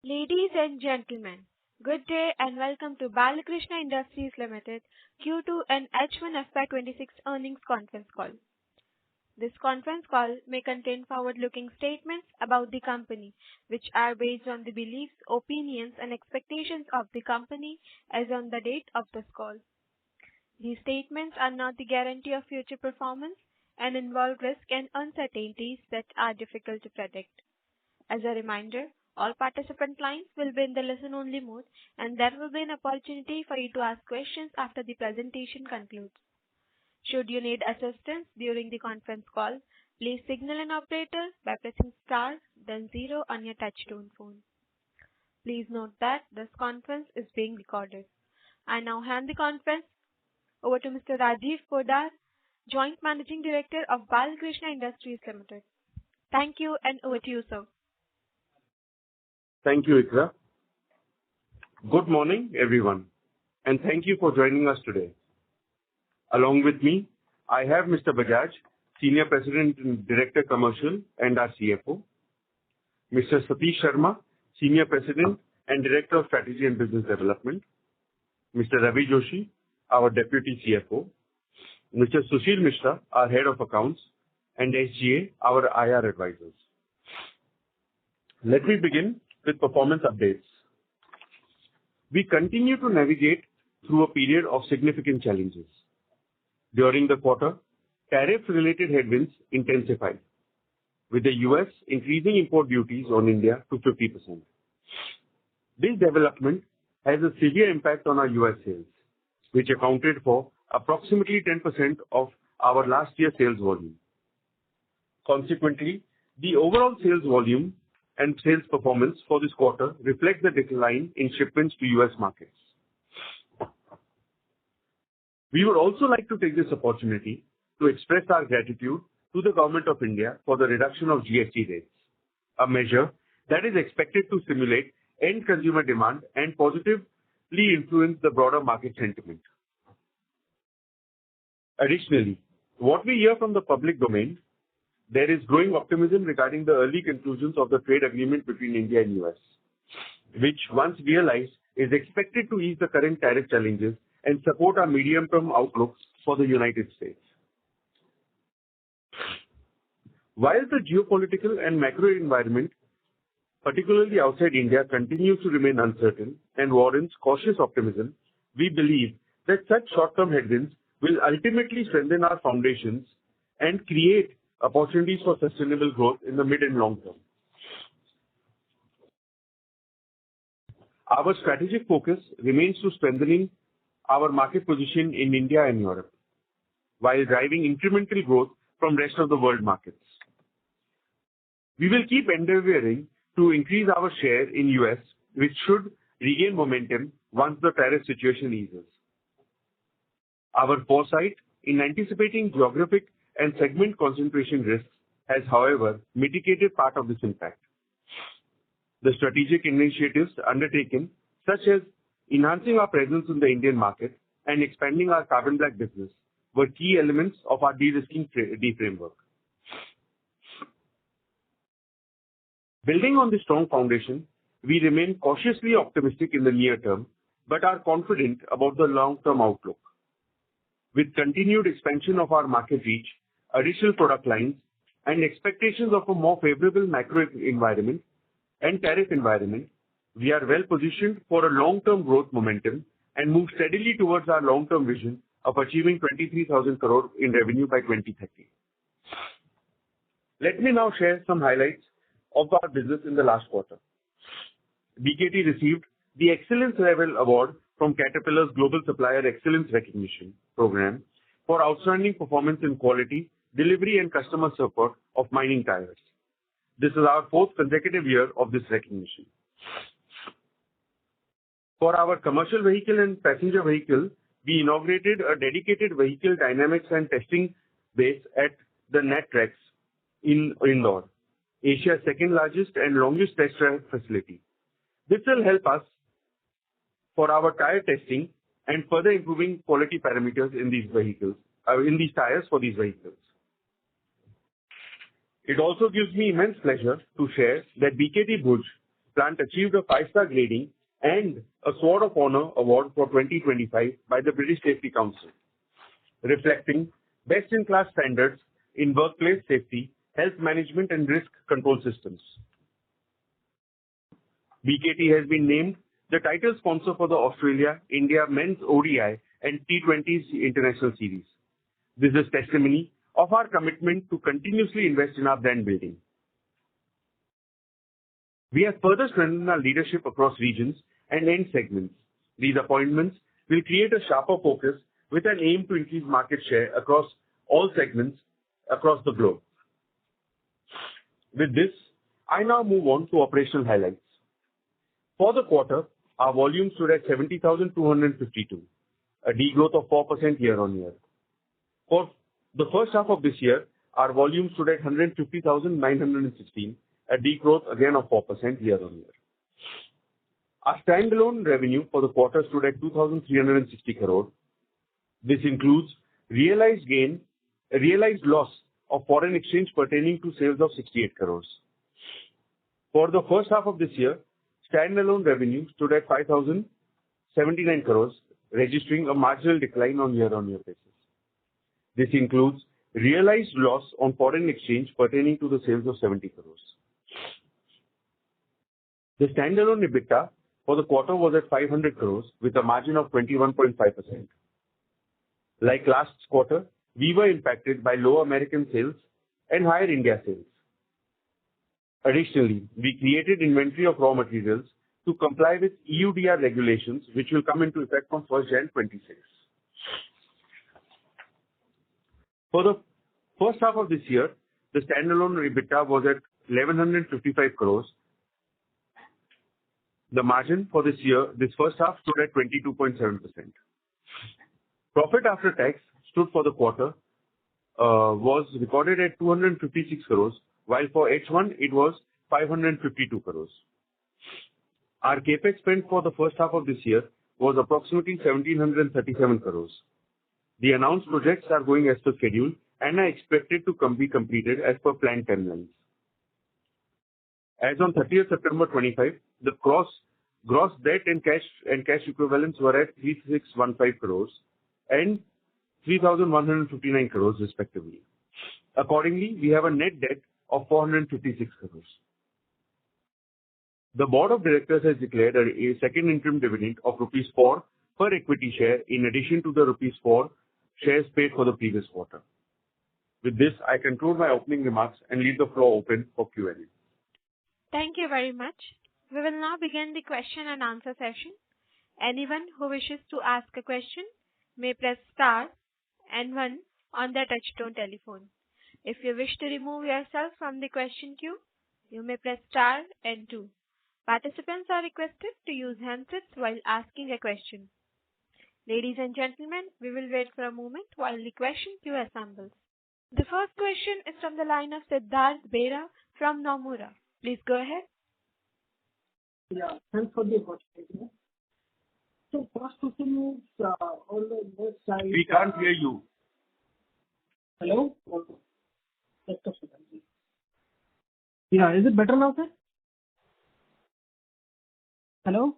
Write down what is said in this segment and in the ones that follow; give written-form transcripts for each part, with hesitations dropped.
Ladies and gentlemen, good day and welcome to Balkrishna Industries Limited Q2 and H1 FY26 earnings conference call. This conference call may contain forward-looking statements about the company, which are based on the beliefs, opinions, and expectations of the company as on the date of this call. These statements are not the guarantee of future performance and involve risks and uncertainties that are difficult to predict. As a reminder, all participant lines will be in the listen-only mode, and there will be an opportunity for you to ask questions after the presentation concludes. Should you need assistance during the conference call, please signal an operator by pressing star, then zero on your touchtone phone. Please note that this conference is being recorded. I now hand the conference over to Mr. Rajiv Podar, Joint Managing Director of Balkrishna Industries Limited. Thank you, and over to you, sir. Thank you, Ikra. Good morning, everyone, and thank you for joining us today. Along with me, I have Mr. Bajaj, Senior President and Director Commercial and our CFO, Mr. Satish Sharma, Senior President and Director of Strategy and Business Development, Mr. Ravi Joshi, our Deputy CFO, Mr. Sushil Mishra, our Head of Accounts, and SGA, our IR advisors. Let me begin with performance updates. We continue to navigate through a period of significant challenges. During the quarter, tariff-related headwinds intensified, with the US increasing import duties on India to 50%. This development has a severe impact on our US sales, which accounted for approximately 10% of our last year's sales volume. Consequently, the overall sales volume and sales performance for this quarter reflect the decline in shipments to US markets. We would also like to take this opportunity to express our gratitude to the Government of India for the reduction of GST rates, a measure that is expected to stimulate end consumer demand and positively influence the broader market sentiment. Additionally, what we hear from the public domain, there is growing optimism regarding the early conclusions of the trade agreement between India and US, which, once realized, is expected to ease the current tariff challenges and support our medium-term outlooks for the United States. While the geopolitical and macro environment, particularly outside India, continues to remain uncertain and warrants cautious optimism, we believe that such short-term headwinds will ultimately strengthen our foundations and create opportunities for sustainable growth in the mid and long term. Our strategic focus remains to strengthening our market position in India and Europe, while driving incremental growth from rest of the world markets. We will keep endeavoring to increase our share in US, which should regain momentum once the tariff situation eases. Our foresight in anticipating geographic and segment concentration risks has, however, mitigated part of this impact. The strategic initiatives undertaken, such as enhancing our presence in the Indian market and expanding our carbon black business, were key elements of our de-risking framework. Building on this strong foundation, we remain cautiously optimistic in the near term, but are confident about the long-term outlook. With continued expansion of our market reach, additional product lines, and expectations of a more favorable macro environment and tariff environment, we are well positioned for a long-term growth momentum and move steadily towards our long-term vision of achieving 23,000 crore in revenue by 2030. Let me now share some highlights of our business in the last quarter. BKT received the Excellence Level Award from Caterpillar's Global Supplier Excellence Recognition Program for outstanding performance in quality, delivery, and customer support of mining tires. This is our fourth consecutive year of this recognition. For our commercial vehicle and passenger vehicle, we inaugurated a dedicated vehicle dynamics and testing base at the NATREX in Indore, Asia's second largest and longest test track facility. This will help us for our tire testing and further improving quality parameters in these vehicles, in these tires for these vehicles. It also gives me immense pleasure to share that BKT Bhuj plant achieved a 5-star grading and a Sword of Honor award for 2025 by the British Safety Council, reflecting best-in-class standards in workplace safety, health management, and risk control systems. BKT has been named the title sponsor for the Australia-India Men's ODI and T20s International Series. This is testimony of our commitment to continuously invest in our brand building. We have further strengthened our leadership across regions and end segments. These appointments will create a sharper focus with an aim to increase market share across all segments across the globe. With this, I now move on to operational highlights. For the quarter, our volume stood at 70,252, a degrowth of 4% year-on-year. For the first half of this year, our volume stood at 150,916, a degrowth again of 4% year-on-year. Our standalone revenue for the quarter stood at 2,360 crore. This includes realized loss of foreign exchange pertaining to sales of 68 crores. For the first half of this year, standalone revenue stood at 5,079 crores, registering a marginal decline on year-on-year basis. This includes realized loss on foreign exchange pertaining to the sales of 70 crores. The standalone EBITDA for the quarter was at 500 crores with a margin of 21.5%. Like last quarter, we were impacted by low American sales and higher India sales. Additionally, we created inventory of raw materials to comply with EUDR regulations, which will come into effect from 1st January 26. For the first half of this year, the standalone EBITDA was at 1,155 crores. The margin for this first half stood at 22.7%. Profit after tax stood for the quarter was recorded at 256 crores, while for H1 it was 552 crores. Our capex spend for the first half of this year was approximately 1,737 crores. The announced projects are going as per schedule and are expected to be completed as per planned timelines. As on 30th September 25, the gross debt and cash equivalents were at 3,615 crores and 3,159 crores respectively. Accordingly, we have a net debt of 456 crores. The Board of Directors has declared a second interim dividend of rupees 4 per equity share in addition to the rupees 4 shares paid for the previous quarter. With this, I conclude my opening remarks and leave the floor open for Q&A. Thank you very much. We will now begin the question and answer session. Anyone who wishes to ask a question may press star and 1 on their touchtone telephone. If you wish to remove yourself from the question queue, you may press star and 2. Participants are requested to use handsets while asking a question. Ladies and gentlemen, we will wait for a moment while the question queue assembles. The first question is from the line of Siddharth Bera from Nomura. Please go ahead. Yeah, thanks for the opportunity. So first question is on the left side. We can't hear you. Hello? Yeah, is it better now, sir? Hello?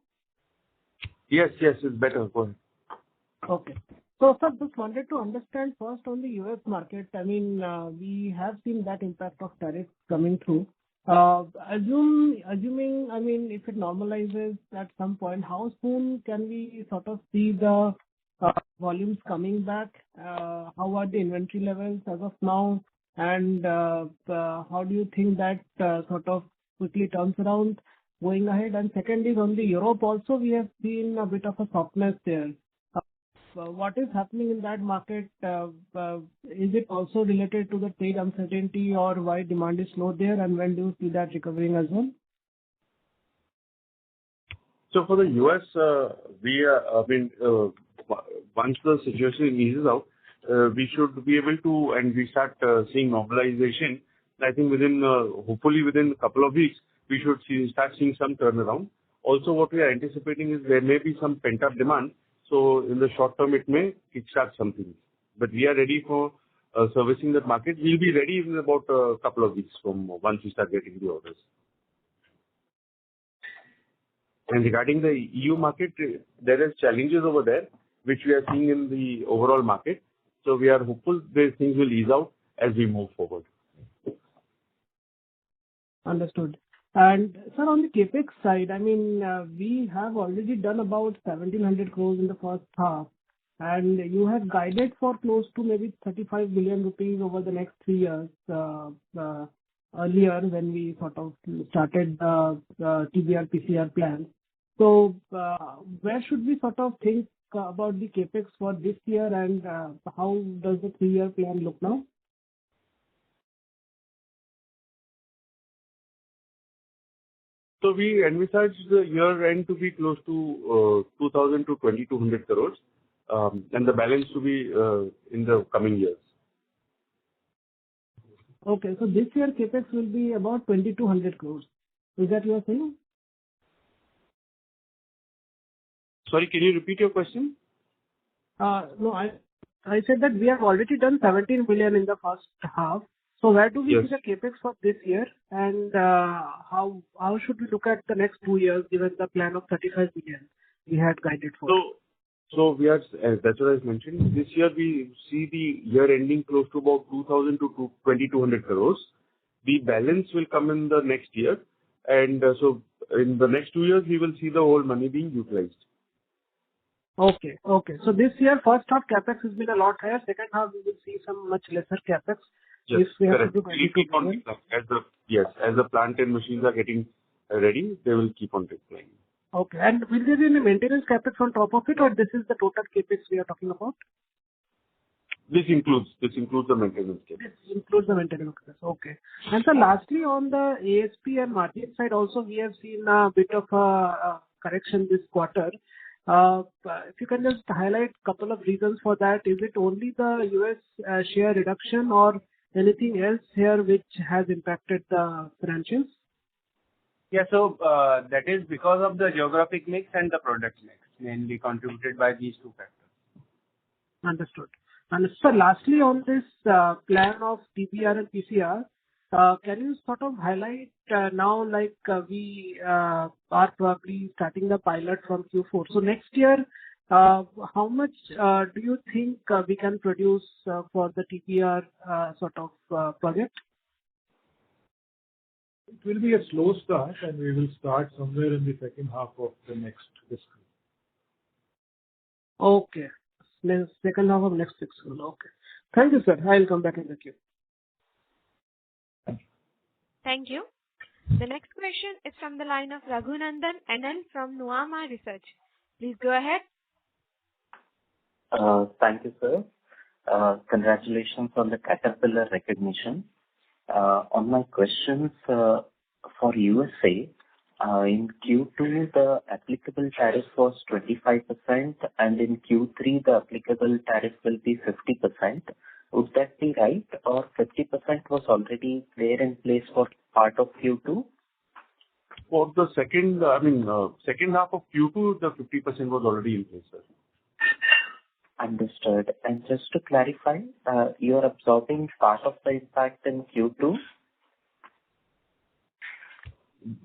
Yes, it's better. Go ahead. Okay. So, sir, just wanted to understand first on the US market. I mean, we have seen that impact of tariffs coming through. Assuming, I mean, if it normalizes at some point, how soon can we sort of see the volumes coming back? How are the inventory levels as of now? And how do you think that sort of quickly turns around going ahead? And second is on the Europe also, we have seen a bit of a softness there. What is happening in that market? Is it also related to the trade uncertainty or why demand is slow there? And when do you see that recovering as well? So for the US, once the situation eases out, we should be able to, and we start seeing normalization. I think hopefully within a couple of weeks, we should start seeing some turnaround. Also, what we are anticipating is there may be some pent-up demand. So in the short term, it may kickstart something. But we are ready for servicing that market. We'll be ready in about a couple of weeks from once we start getting the orders. And regarding the EU market, there is challenges over there, which we are seeing in the overall market. So we are hopeful these things will ease out as we move forward. Understood. And sir, on the CapEx side, I mean, we have already done about 1,700 crores in the first half, and you have guided for close to maybe 35 billion rupees over the next 3 years, earlier when we sort of started the TBR, PCR plan. So, where should we sort of think about the CapEx for this year, and how does the 3-year plan look now? So we envisage the year end to be close to 2,000 to 2,200 crores, and the balance to be in the coming years. Okay, so this year CapEx will be about 2,200 crores. Is that you are saying? Sorry, can you repeat your question? No, I said that we have already done 17 billion in the first half. So where do we Yes. see the CapEx for this year, and how should we look at the next 2 years given the plan of 35 billion we had guided for? So we are, that's what I mentioned. This year we see the year ending close to about 2,000 to 2,200 crores. The balance will come in the next year, and so in the next 2 years we will see the whole money being utilized. Okay. So this year, first half CapEx has been a lot higher. Second half, we will see some much lesser CapEx. Yes, If we have to correct. do We keep on as the plant and machines are getting ready, they will keep on deploying. Okay. And will there be any maintenance CapEx on top of it, or this is the total CapEx we are talking about? This includes the maintenance CapEx. This includes the maintenance CapEx. Okay. And so lastly, on the ASP and margin side also, we have seen a bit of a correction this quarter. If you can just highlight a couple of reasons for that. Is it only the US share reduction or anything else here which has impacted the financials? Yeah, so that is because of the geographic mix and the product mix, mainly contributed by these two factors. Understood. And so lastly, on this plan of TBR and PCR, can you sort of highlight now, like we are probably starting the pilot from Q4. So next year, how much do you think we can produce for the TBR sort of project? It will be a slow start, and we will start somewhere in the second half of the next fiscal. Okay. Second half of next fiscal. Okay. Thank you, sir. I'll come back in the queue. Thank you. The next question is from the line of Raghunandan NL from Nuvama Research. Please go ahead. Thank you, sir. Congratulations on the Caterpillar recognition. On my questions for USA, in Q2 the applicable tariff was 25%, and in Q3 the applicable tariff will be 50%. Would that be right, or 50% was already there in place for part of Q2? For the second half of Q2, the 50% was already in place, sir. Understood. And just to clarify, you are absorbing part of the impact in Q2?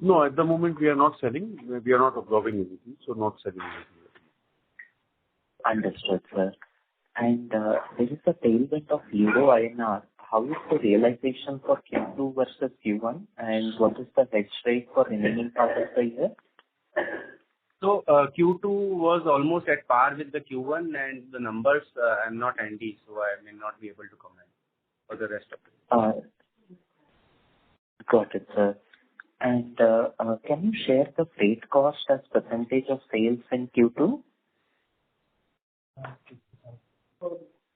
No, at the moment we are not selling. We are not absorbing anything, so not selling anything. Understood, sir. And there is a tailwind of Euro INR. How is the realization for Q2 versus Q1, and what is the hedge rate for remaining part of the year? So Q2 was almost at par with the Q1, and the numbers I'm not handy, so I may not be able to comment for the rest of it. Got it, sir. And can you share the freight cost as percentage of sales in Q2?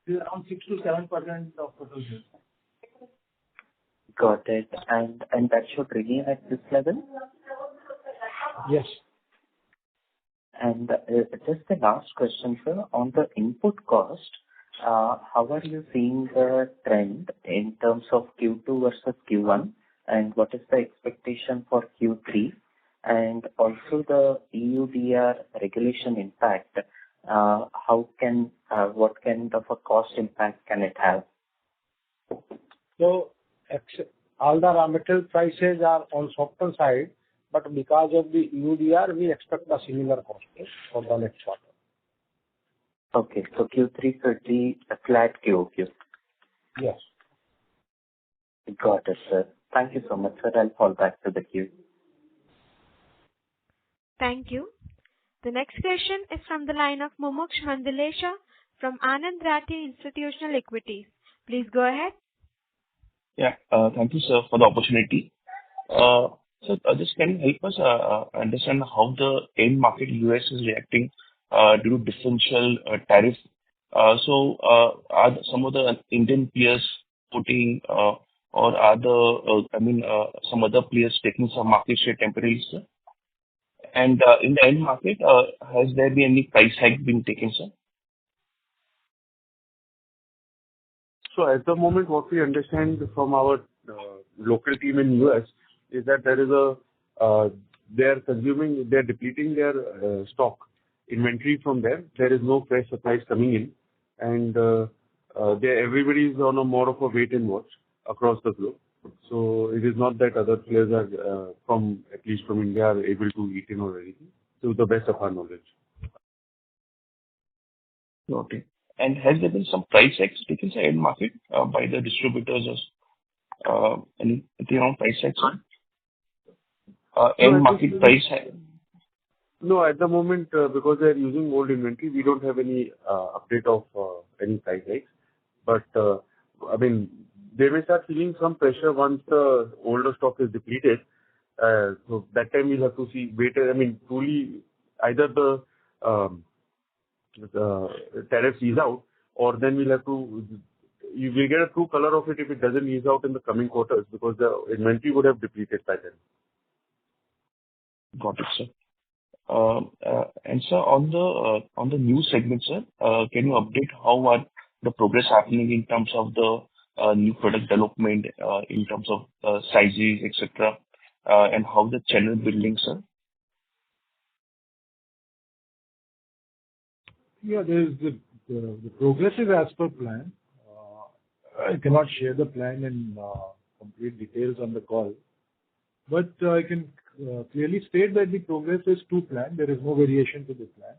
Around 6 to 7% of total sales. Got it. And that should remain at this level? Yes. And just the last question, sir. On the input cost, how are you seeing the trend in terms of Q2 versus Q1? And what is the expectation for Q3? And also the EUDR regulation impact, what kind of a cost impact can it have? So all the raw material prices are on softer side, but because of the EUDR, we expect a similar cost for the next quarter. Okay, so Q3 30 a flat QOQ. Yes. Got it, sir. Thank you so much, sir. I'll fall back to the queue. Thank you. The next question is from the line of Mumuksh Mandalesha from Anand Rathi Institutional Equities. Please go ahead. Yeah. Thank you, sir, for the opportunity. So, just can you help us understand how the end market US is reacting due to differential tariffs? So, are some of the Indian peers putting, or are some other players taking some market share temporarily, sir? And in the end market, has there been any price hike being taken, sir? So at the moment, what we understand from our local team in US is that there is they're depleting their stock inventory from there. There is no fresh supplies coming in, and everybody is on a more of a wait and watch across the globe. So it is not that other players are at least from India, are able to eat in or anything, to the best of our knowledge. Okay. And has there been some price hikes taken in the end market by the distributors or anything on price hikes? End market price hike? No, at the moment, because they're using old inventory, we don't have any update of any price hikes. But I mean, they may start feeling some pressure once the older stock is depleted. So that time we'll have to wait. I mean, truly, either the tariffs ease out, or then you will get a true color of it if it doesn't ease out in the coming quarters, because the inventory would have depleted by then. Got it, sir. And sir, on the new segment, sir, can you update how are the progress happening in terms of the new product development, in terms of sizes, etc., and how the channel building, sir? Yeah, the progress is as per plan. I cannot share the plan in complete details on the call, but I can clearly state that the progress is to plan. There is no variation to the plan.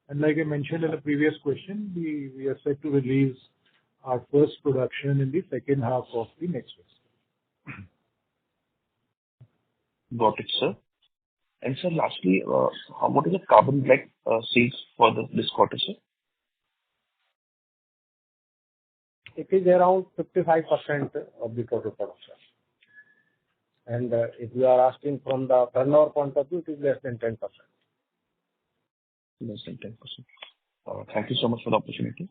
And like I mentioned in the previous question, we are set to release our first production in the second half of the next fiscal. Got it, sir. And sir, lastly, what is the carbon black sales for this quarter, sir? It is around 55% of the total production. And if you are asking from the turnover point of view, it is less than 10%. Less than 10%. Thank you so much for the opportunity.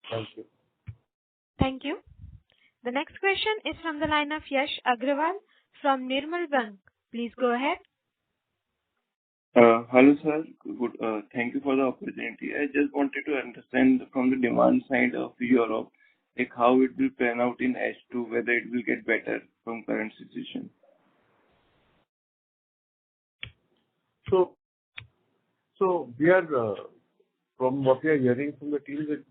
Thank you. Thank you. The next question is from the line of Yash Agrawal from Nirmal Bang. Please go ahead. Hello, sir. Good. Thank you for the opportunity. I just wanted to understand from the demand side of Europe, like how it will pan out in H2, whether it will get better from current situation. So we are, from what we are hearing from the team, that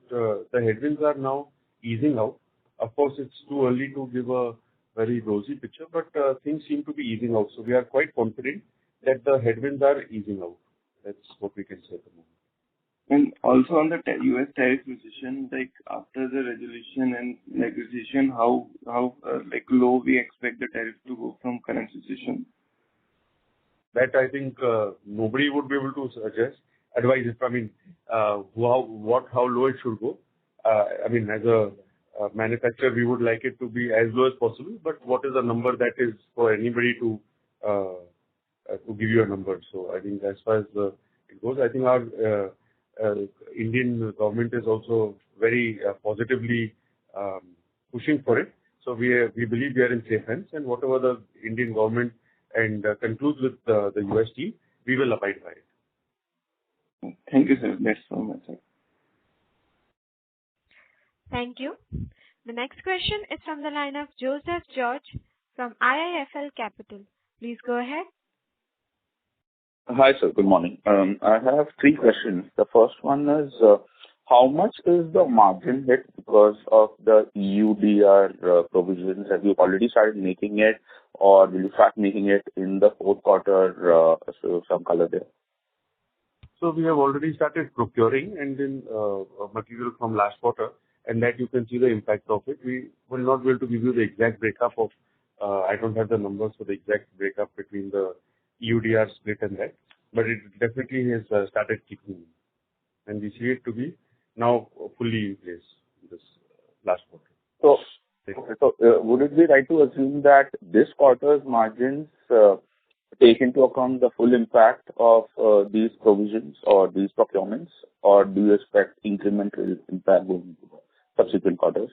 the headwinds are now easing out. Of course, it's too early to give a very rosy picture, but things seem to be easing out. So we are quite confident that the headwinds are easing out. That's what we can say at the moment. And also on the US tariff position, like after the resolution and negotiation, how like low we expect the tariff to go from current situation? That I think nobody would be able to suggest. Advise if, I mean, how low it should go. I mean, as a manufacturer, we would like it to be as low as possible. But what is a number that is for anybody to give you a number? So I think as far as it goes, I think our Indian government is also very positively pushing for it. So we believe we are in safe hands, and whatever the Indian government and concludes with the US team, we will abide by it. Thank you, sir. That's so much. Thank you. The next question is from the line of Joseph George from IIFL Capital. Please go ahead. Hi, sir. Good morning. I have three questions. The first one is, how much is the margin hit because of the EUDR provisions? Have you already started making it, or will you start making it in the fourth quarter? So some color there. So we have already started procuring and then material from last quarter, and that you can see the impact of it. We will not be able to give you the exact breakup of, I don't have the numbers for the exact breakup between the EUDR split and that, but it definitely has started kicking in. And we see it to be now fully in place this last quarter. So, would it be right to assume that this quarter's margins take into account the full impact of these provisions or these procurements, or do you expect incremental impact going into the subsequent quarters?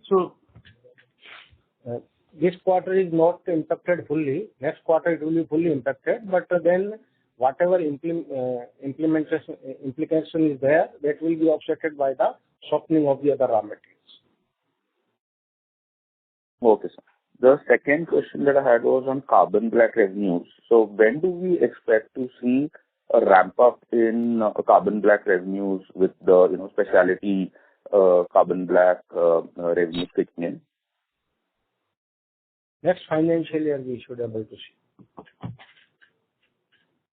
So, this quarter is not impacted fully. Next quarter it will be fully impacted, but then whatever implication is there, that will be offset by the softening of the other raw materials. Okay, sir. The second question that I had was on carbon black revenues. So when do we expect to see a ramp up in carbon black revenues with the specialty carbon black revenues kicking in? Next financial year we should be able to see.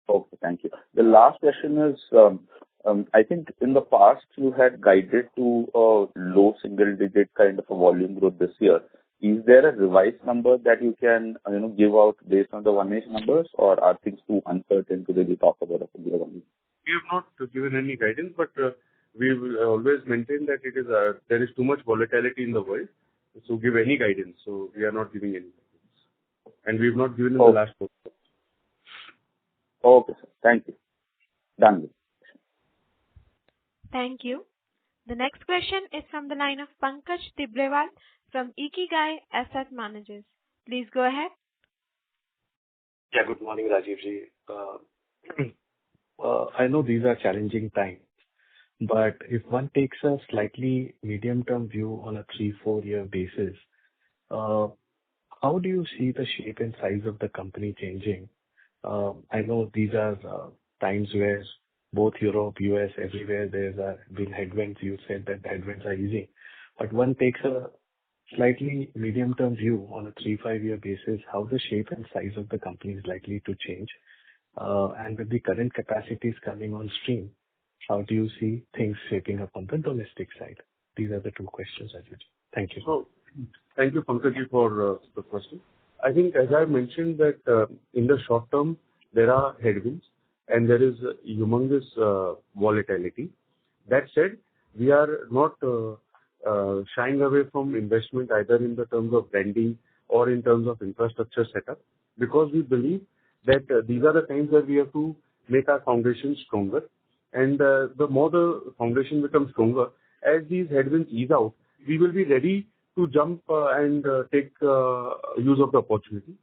Okay, thank you. The last question is, I think in the past you had guided to a low single digit kind of a volume growth this year. Is there a revised number that you can give out based on the 1H numbers, or are things too uncertain to really talk about a particular one? We have not given any guidance, but we will always maintain that it is there is too much volatility in the world to give any guidance. So we are not giving any guidance, and we have not given in the last quarter. Okay, sir. Thank you. Done. Thank you. The next question is from the line of Pankaj Tibrewal from Ikigai Asset Managers. Please go ahead. Yeah, good morning, Rajiv ji. I know these are challenging times, but if one takes a slightly medium-term view on a 3-4 year basis, how do you see the shape and size of the company changing? I know these are times where both Europe, US, everywhere there's been headwinds. You said that the headwinds are easing, but one takes a slightly medium-term view on a 3-5 year basis, how the shape and size of the company is likely to change. And with the current capacities coming on stream, how do you see things shaping up on the domestic side? These are the two questions, Rajiv. Thank you. So, thank you, Pankaj, for the question. I think, as I mentioned, that in the short term, there are headwinds and there is humongous volatility. That said, we are not shying away from investment either in the terms of branding or in terms of infrastructure setup, because we believe that these are the times where we have to make our foundation stronger. And the more the foundation becomes stronger, as these headwinds ease out, we will be ready to jump and take use of the opportunity.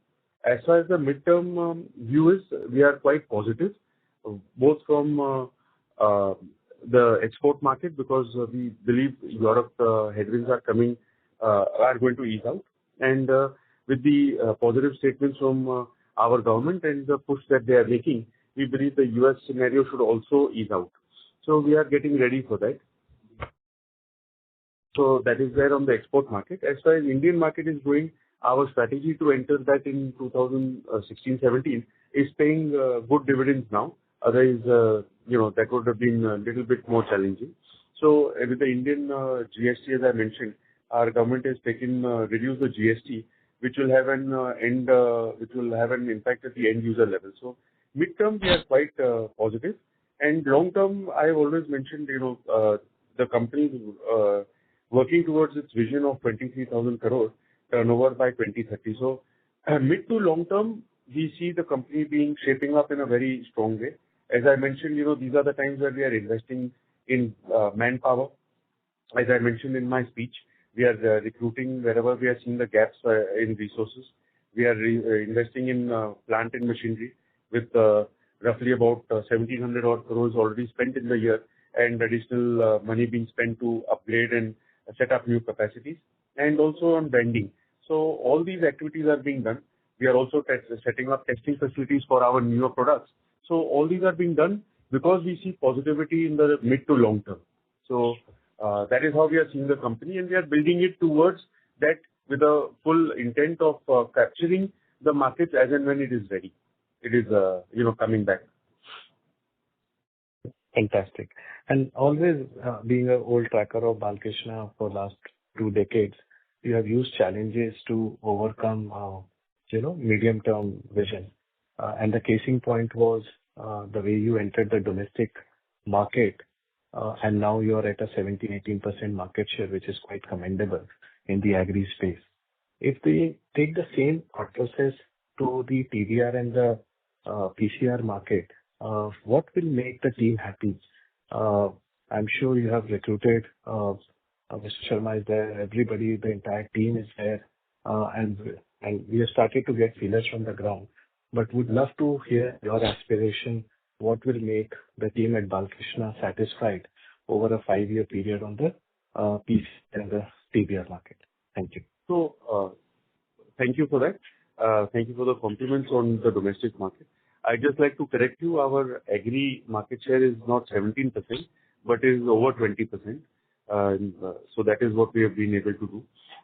As far as the midterm view is, we are quite positive, both from the export market, because we believe Europe headwinds are going to ease out, and with the positive statements from our government and the push that they are making, we believe the US scenario should also ease out. So we are getting ready for that. So that is there on the export market. As far as Indian market is going, our strategy to enter that in 2016-17 is paying good dividends now. Otherwise, that would have been a little bit more challenging. So with the Indian GST, as I mentioned, our government has reduced the GST, which will have an impact at the end user level. So midterm, we are quite positive, and long term, I have always mentioned, the company working towards its vision of 23,000 crore turnover by 2030. So mid to long term, we see the company shaping up in a very strong way. As I mentioned, these are the times where we are investing in manpower. As I mentioned in my speech, we are recruiting wherever we are seeing the gaps in resources. We are investing in plant and machinery with roughly about 1,700 odd crores already spent in the year, and additional money being spent to upgrade and set up new capacities, and also on branding. So all these activities are being done. We are also setting up testing facilities for our newer products. So all these are being done because we see positivity in the mid to long term. So that is how we are seeing the company, and we are building it towards that with a full intent of capturing the markets as and when it is ready. It is, coming back. Fantastic. And always being an old tracker of Balkrishna for last 2 decades, you have used challenges to overcome, medium-term vision. And the casing point was the way you entered the domestic market, and now you are at a 17-18% market share, which is quite commendable in the agri space. If they take the same thought process to the TDR and the PCR market, what will make the team happy? I'm sure you have recruited, Mr. Sharma is there, everybody, the entire team is there, and we have started to get feelers from the ground. But would love to hear your aspiration. What will make the team at Balkrishna satisfied over a 5-year period on the PC and the TBR market? Thank you. So, thank you for that. Thank you for the compliments on the domestic market. I'd just like to correct you. Our agri market share is not 17%, but is over 20%. So that is what we have been able to do.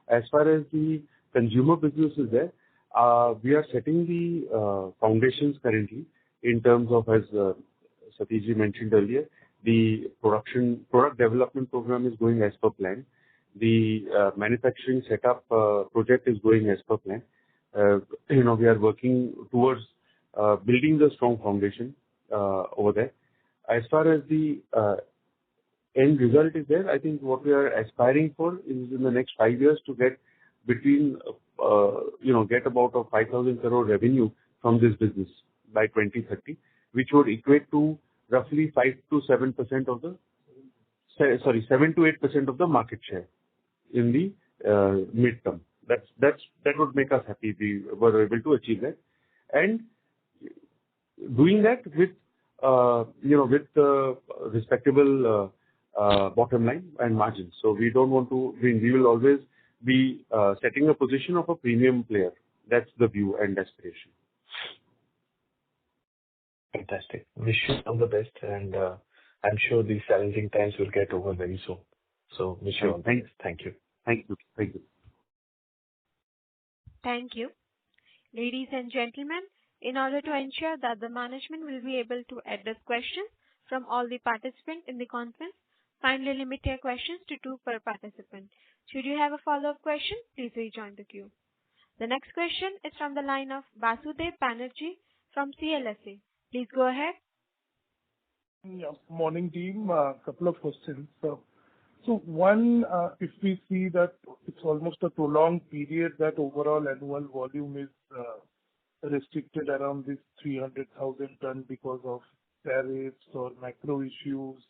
As far as the consumer business is there, we are setting the foundations currently in terms of, as Satish mentioned earlier, the product development program is going as per plan. The manufacturing setup project is going as per plan. We are working towards building the strong foundation over there. As far as the end result is there, I think what we are aspiring for is in the next 5 years to get between, get about a 5,000 crore revenue from this business by 2030, which would equate to roughly 5 to 7% of the, 7 to 8% of the market share in the midterm. That would make us happy if we were able to achieve that. And doing that with, with respectable bottom line and margins. So we don't want to, we will always be setting a position of a premium player. That's the view and aspiration. Fantastic. Wish you all the best, and I'm sure these challenging times will get over very soon. So wish you all the best. Thank you. Thank you. Thank you. Thank you. Ladies and gentlemen, in order to ensure that the management will be able to address questions from all the participants in the conference, kindly limit your questions to 2 per participant. Should you have a follow-up question, please rejoin the queue. The next question is from the line of Basudev Banerjee from CLSA. Please go ahead. Yeah, morning team. Couple of questions. So one, if we see that it's almost a prolonged period that overall annual volume is restricted around this 300,000 ton because of tariffs or macro issues.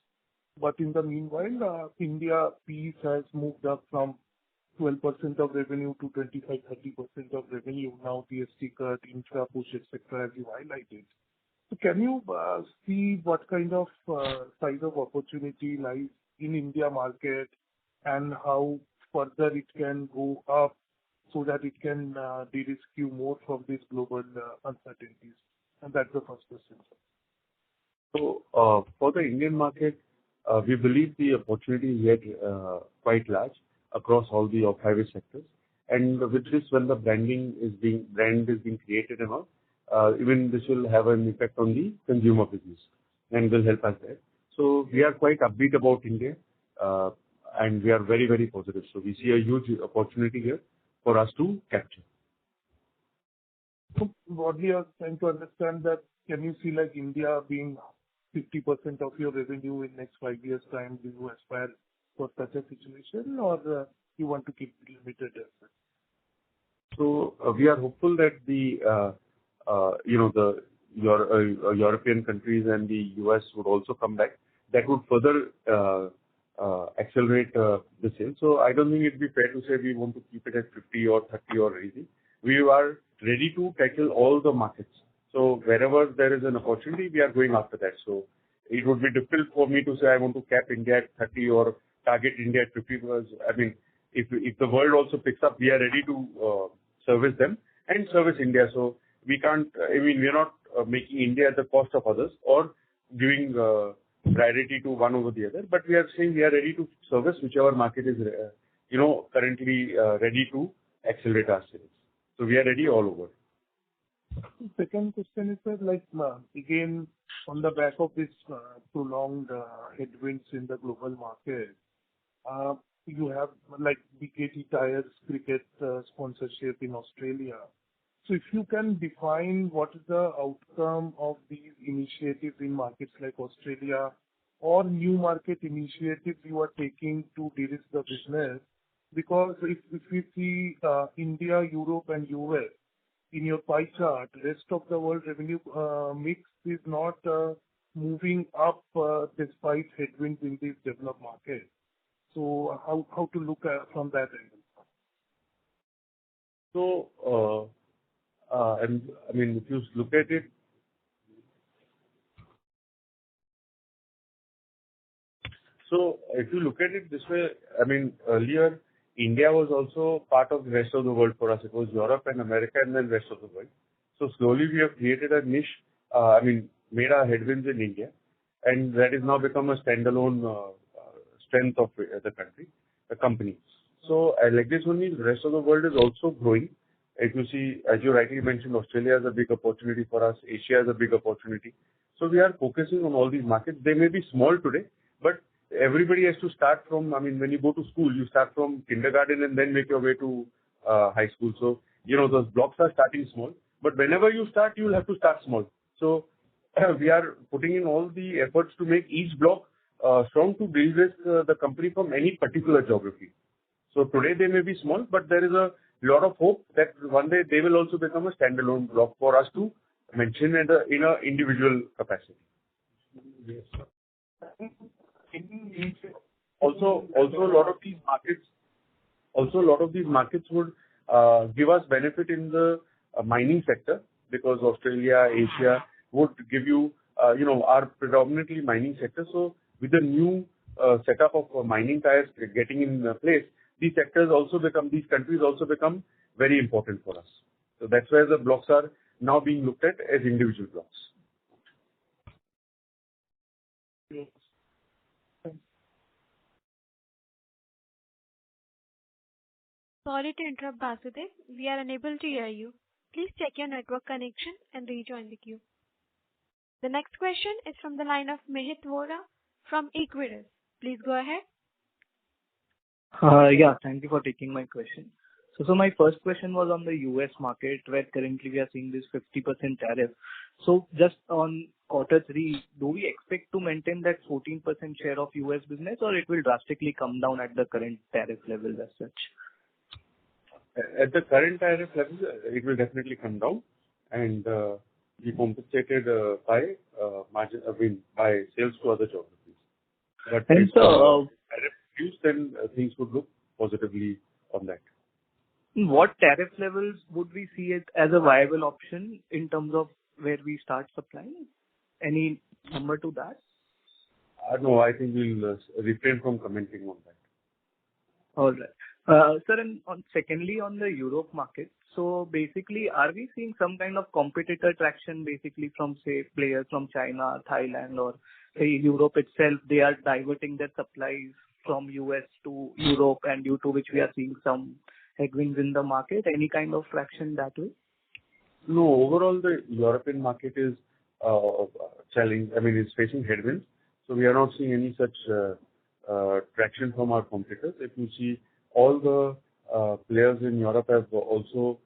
But in the meanwhile, India piece has moved up from 12% of revenue to 25-30% of revenue. Now GST cut, infra push, etc. as you highlighted. So can you see what kind of size of opportunity lies in India market and how further it can go up so that it can de-risk you more from these global uncertainties? And that's the first question. So for the Indian market, we believe the opportunity is yet quite large across all the off-highway sectors. And with this, when the brand is being created and all, even this will have an effect on the consumer business and will help us there. So we are quite upbeat about India, and we are very, very positive. So we see a huge opportunity here for us to capture. So broadly, I was trying to understand that, can you see like India being 50% of your revenue in next 5 years' time? Do you aspire for such a situation, or you want to keep it limited as such? So we are hopeful that the European countries and the US would also come back. That would further accelerate the sales. So I don't think it'd be fair to say we want to keep it at 50 or 30 or anything. We are ready to tackle all the markets. So wherever there is an opportunity, we are going after that. So it would be difficult for me to say I want to cap India at 30 or target India at 50 because, I mean, if the world also picks up, we are ready to service them. and service India. So we can't, we are not making India at the cost of others or giving priority to one over the other, but we are saying we are ready to service whichever market is, currently ready to accelerate our sales. So we are ready all over. Second question is that, again, on the back of this prolonged headwinds in the global market, you have BKT Tires cricket sponsorship in Australia. So if you can define what is the outcome of these initiatives in markets like Australia or new market initiatives you are taking to de-risk the business, because if we see India, Europe and US, in your pie chart, rest of the world revenue mix is not moving up despite headwinds in these developed markets. So how to look at from that angle? So, if you look at it, this way, earlier India was also part of the rest of the world for us. It was Europe and America and then rest of the world. So slowly we have created a niche, made our headwinds in India, and that has now become a standalone strength of the company. So like this only, the rest of the world is also growing. If you see, as you rightly mentioned, Australia is a big opportunity for us. Asia is a big opportunity. So we are focusing on all these markets. They may be small today, but everybody has to start from, when you go to school, you start from kindergarten and then make your way to high school. So, those blocks are starting small, but whenever you start, you will have to start small. So we are putting in all the efforts to make each block strong to de-risk the company from any particular geography. So today they may be small, but there is a lot of hope that one day they will also become a standalone block for us to mention in an individual capacity. Yes. Also, a lot of these markets would give us benefit in the mining sector, because Australia, Asia would give you, are predominantly mining sector. So with the new setup of mining tires getting in place, these countries also become very important for us. So that's why the blocks are now being looked at as individual blocks. Yes. Sorry to interrupt, Basudev. We are unable to hear you. Please check your network connection and rejoin the queue. The next question is from the line of Mihit Vora from Equirus. Please go ahead. Yeah, thank you for taking my question. So my first question was on the US market, where currently we are seeing this 50% tariff. So just on Q3, do we expect to maintain that 14% share of US business, or it will drastically come down at the current tariff levels as such? At the current tariff level, it will definitely come down and be compensated by margin, by sales to other geographies. But if tariff reduced, then things would look positively on that. What tariff levels would we see it as a viable option in terms of where we start supplying? Any number to that? No, I think we'll refrain from commenting on that. All right. Sir, and secondly, on the Europe market, so basically, are we seeing some kind of competitor traction basically from, say, players from China, Thailand, or say Europe itself? They are diverting their supplies from US to Europe, and due to which we are seeing some headwinds in the market. Any kind of traction that way? No, overall the European market is challenging. It's facing headwinds. So we are not seeing any such traction from our competitors. If you see, all the players in Europe have also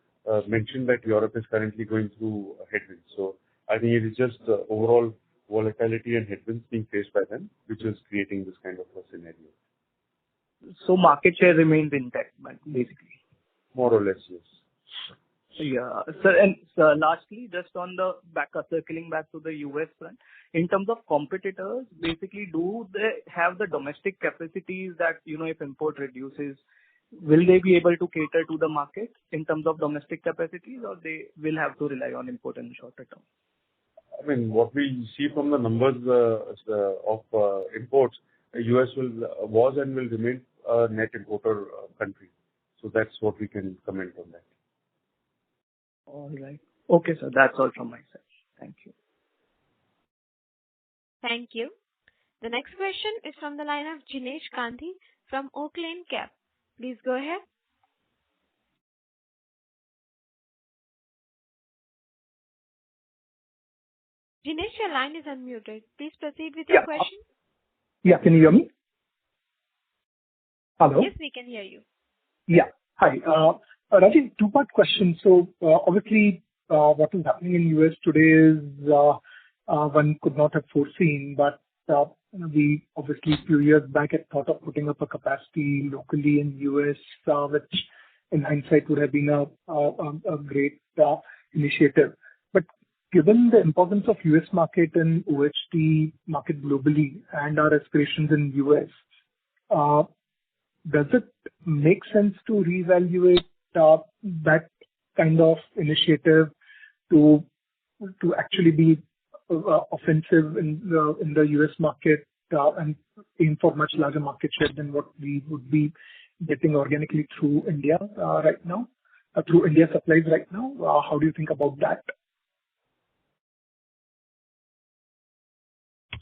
mentioned that Europe is currently going through headwinds. So I think it is just overall volatility and headwinds being faced by them, which is creating this kind of a scenario. So market share remains intact, basically. More or less, yes. Yeah. Sir, and lastly, just on the circling back to the US front, in terms of competitors, basically, do they have the domestic capacities that, if import reduces, will they be able to cater to the market in terms of domestic capacities, or they will have to rely on import in the shorter term? What we see from the numbers of imports, US was and will remain a net importer country. So that's what we can comment on that. All right. Okay, sir. That's all from my side. Thank you. Thank you. The next question is from the line of Jinesh Gandhi from Oaklane Cap. Please go ahead. Jinesh, your line is unmuted. Please proceed with your question. Yeah, can you hear me? Hello? Yes, we can hear you. Yeah. Hi. Rajiv, two-part question. So, obviously, what is happening in U.S. today is one could not have foreseen, but we obviously a few years back had thought of putting up a capacity locally in U.S., which in hindsight would have been a great initiative. But given the importance of U.S. market and OHT market globally and our aspirations in U.S., does it make sense to reevaluate that kind of initiative to actually be offensive in the U.S. market and aim for much larger market share than what we would be getting organically through India right now, through India supplies right now? How do you think about that?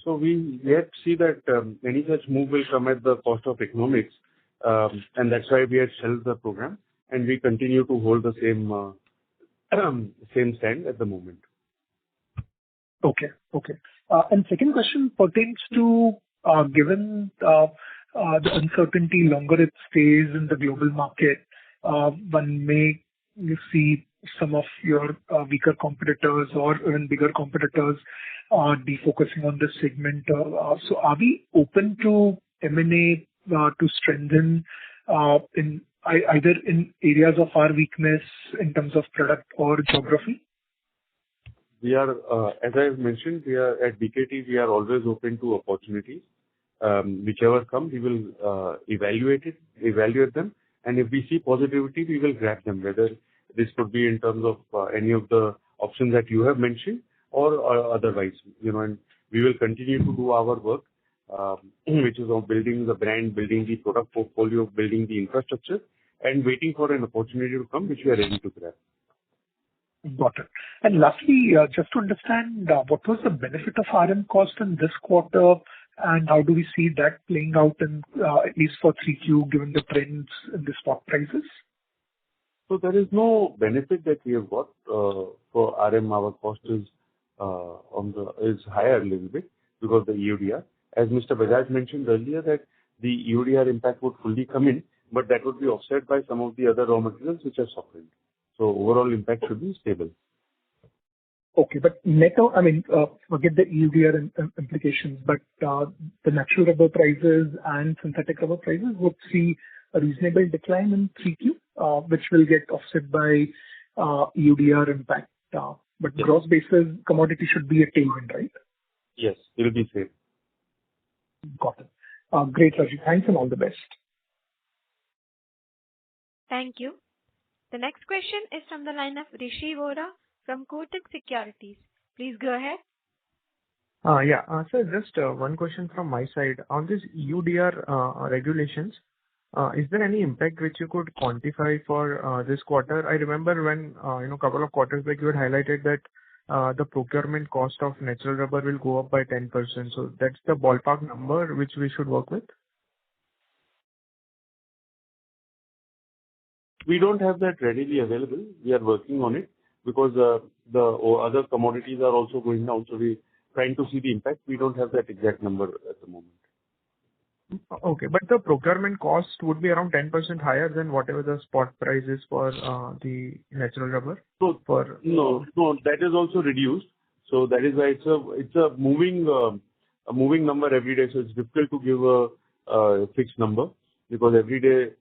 So we yet see that any such move will come at the cost of economics, and that's why we had shelved the program, and we continue to hold the same stand at the moment. Okay. And second question pertains to given the uncertainty longer it stays in the global market, one may see some of your weaker competitors or even bigger competitors defocusing on this segment. So are we open to M&A to strengthen in either in areas of our weakness in terms of product or geography? We are, as I mentioned, we are at BKT, we are always open to opportunities. Whichever come, we will evaluate them, and if we see positivity, we will grab them, whether this could be in terms of any of the options that you have mentioned or otherwise, and we will continue to do our work, which is on building the brand, building the product portfolio, building the infrastructure, and waiting for an opportunity to come, which we are ready to grab. Got it. And lastly, just to understand, what was the benefit of RM cost in this quarter, and how do we see that playing out in at least for 3Q, given the trends in the spot prices? So there is no benefit that we have got for RM. Our cost is higher a little bit because the EUDR. As Mr. Bajaj mentioned earlier, that the EUDR impact would fully come in, but that would be offset by some of the other raw materials which are softened. So overall impact should be stable. Okay, but netto, forget the EUDR implications, but the natural rubber prices and synthetic rubber prices would see a reasonable decline in 3Q, which will get offset by EUDR impact. But Yes. Gross basis, commodity should be a tailwind, right? Yes, it will be safe. Got it. Great, Rajiv. Thanks and all the best. Thank you. The next question is from the line of Rishi Vora from Kotak Securities. Please go ahead. Sir, just one question from my side. On this EUDR regulations, is there any impact which you could quantify for this quarter? I remember when, a couple of quarters back, you had highlighted that the procurement cost of natural rubber will go up by 10%. So that's the ballpark number which we should work with? We don't have that readily available. We are working on it because the other commodities are also going down. So we're trying to see the impact. We don't have that exact number at the moment. Okay, but the procurement cost would be around 10% higher than whatever the spot price is for the natural rubber? So no, that is also reduced. So that is why it's a moving number every day. So it's difficult to give a fixed number because every day.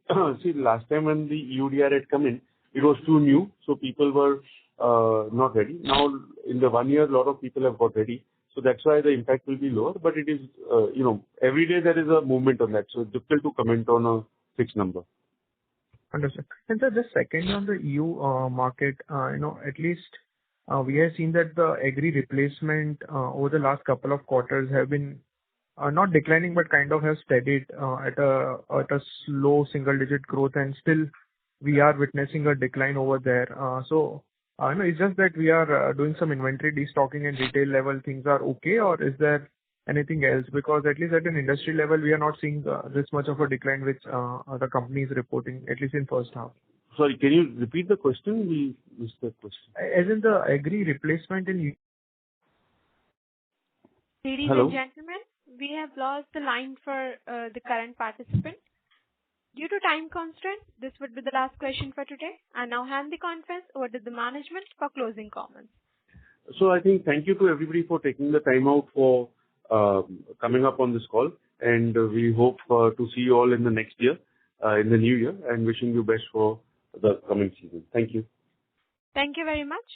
See, last time when the EUDR had come in, it was too new, so people were not ready. Now in the 1 year, a lot of people have got ready. So that's why the impact will be lower, but it is, every day there is a movement on that. So it's difficult to comment on a fixed number. Understood. And sir, just secondly on the EU market, at least we have seen that the agri replacement over the last couple of quarters have been not declining, but kind of have steadied at a slow single-digit growth, and still we are witnessing a decline over there. So No, it's just that we are doing some inventory destocking and retail level, things are okay, or is there anything else? Because at least at an industry level, we are not seeing this much of a decline which the company is reporting, at least in first half. Sorry, can you repeat the question? We missed the question. As in the agri replacement in... Ladies Hello? and gentlemen, we have lost the line for the current participant. Due to time constraint, this would be the last question for today. I now hand the conference over to the management for closing comments. So I think thank you to everybody for taking the time out for coming up on this call, and we hope to see you all in the next year, in the new year, and wishing you best for the coming season. Thank you. Thank you very much.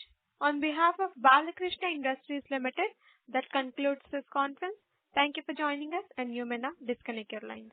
On behalf of Balkrishna Industries Limited, that concludes this conference. Thank you for joining us, and you may now disconnect your lines.